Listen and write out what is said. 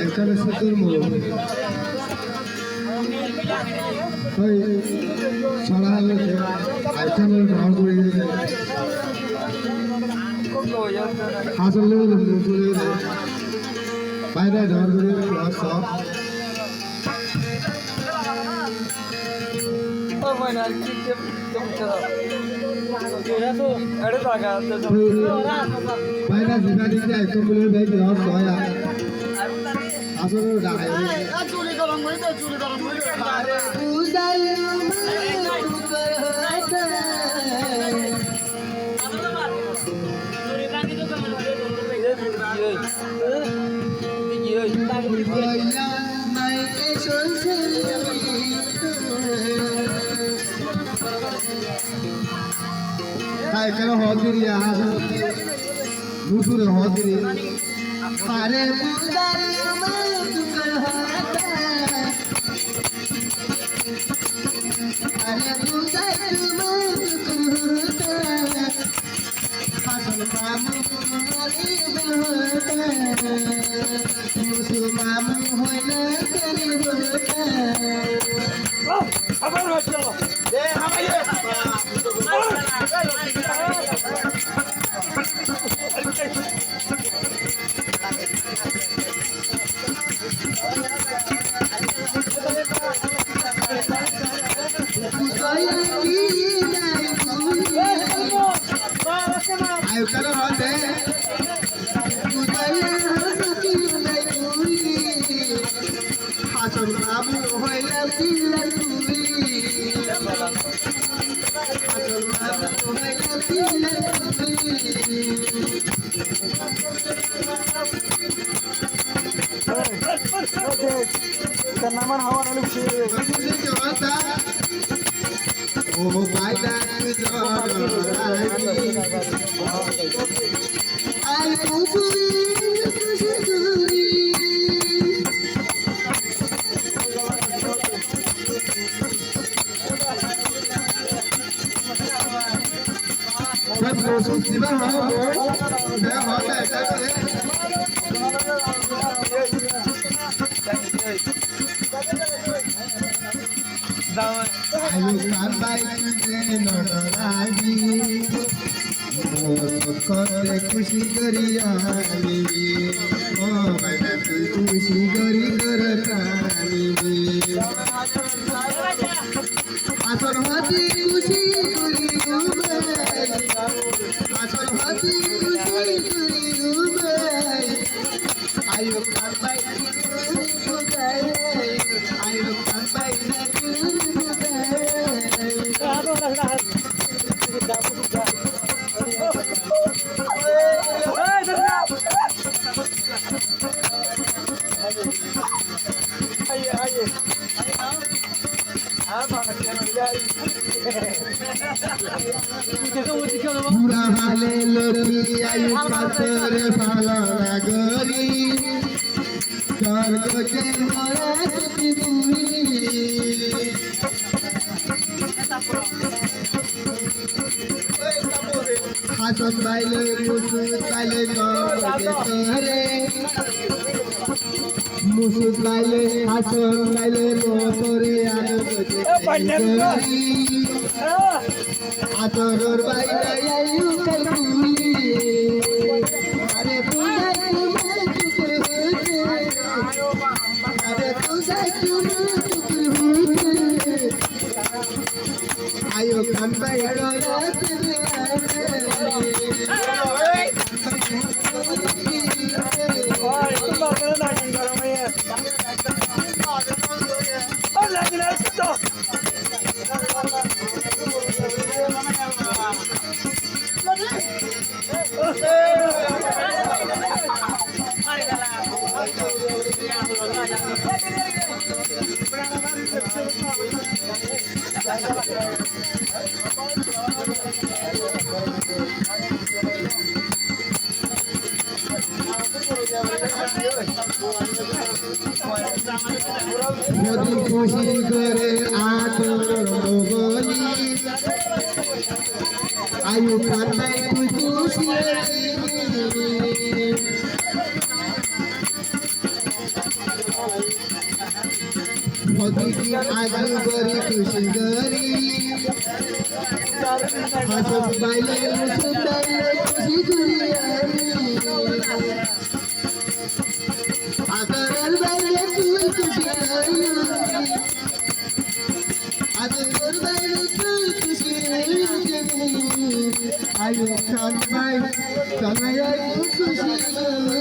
একখানে সুতোর মোড় ওই ছড়া হয়েছে একখানে ঢাল করে গেছে আসলে বাইরে ঢাল করে সব বাইরে জিভা দিতে একদম বলে ভাই দেওয়ার সয়া আসলে ডাকাই চুরি গরম করে দে চুরি গরম করে আরে উদাই চুরি রাখি তো এখানে হজরি দুপুরে হজরি আরে Kalau ada, asal kamu hoilah silai kuri, asal kamu hoilah silai kuri. Tanaman hawa lalu sih. Oh, baiklah kita lagi. Aku sendiri. Saya berusaha siapa mau? Saya mau ayo sampai ke lagi kote खुशी करी आली ओ बायना तू खुशी करी करताली आसन हाती खुशी करी उबाई आसन हाती खुशी करी उबाई आयो sampai उबाई आयो sampai पूरा हाले लोरी आयु पातर फाला गरी चार को के मोरा हासन बाइले मुसुद बाइले करे मुसुद बाइले हासन बाइले मोरे आदर बाइले आयु कलुली अरे पूजा चुकर अरे पूजा चुकर आयो कान बाइलो खुशी करे आदर मोगली आयु खाताय खुशी ভগিনী আজু করি খুশি করি হাসব বাইলে মুসুম বাইলে খুশি করি আদরের বাইলে তুই খুশি করি আদরের বাইলে তুই খুশি করি আয়ু খান ভাই সবাই আয়ু খুশি করি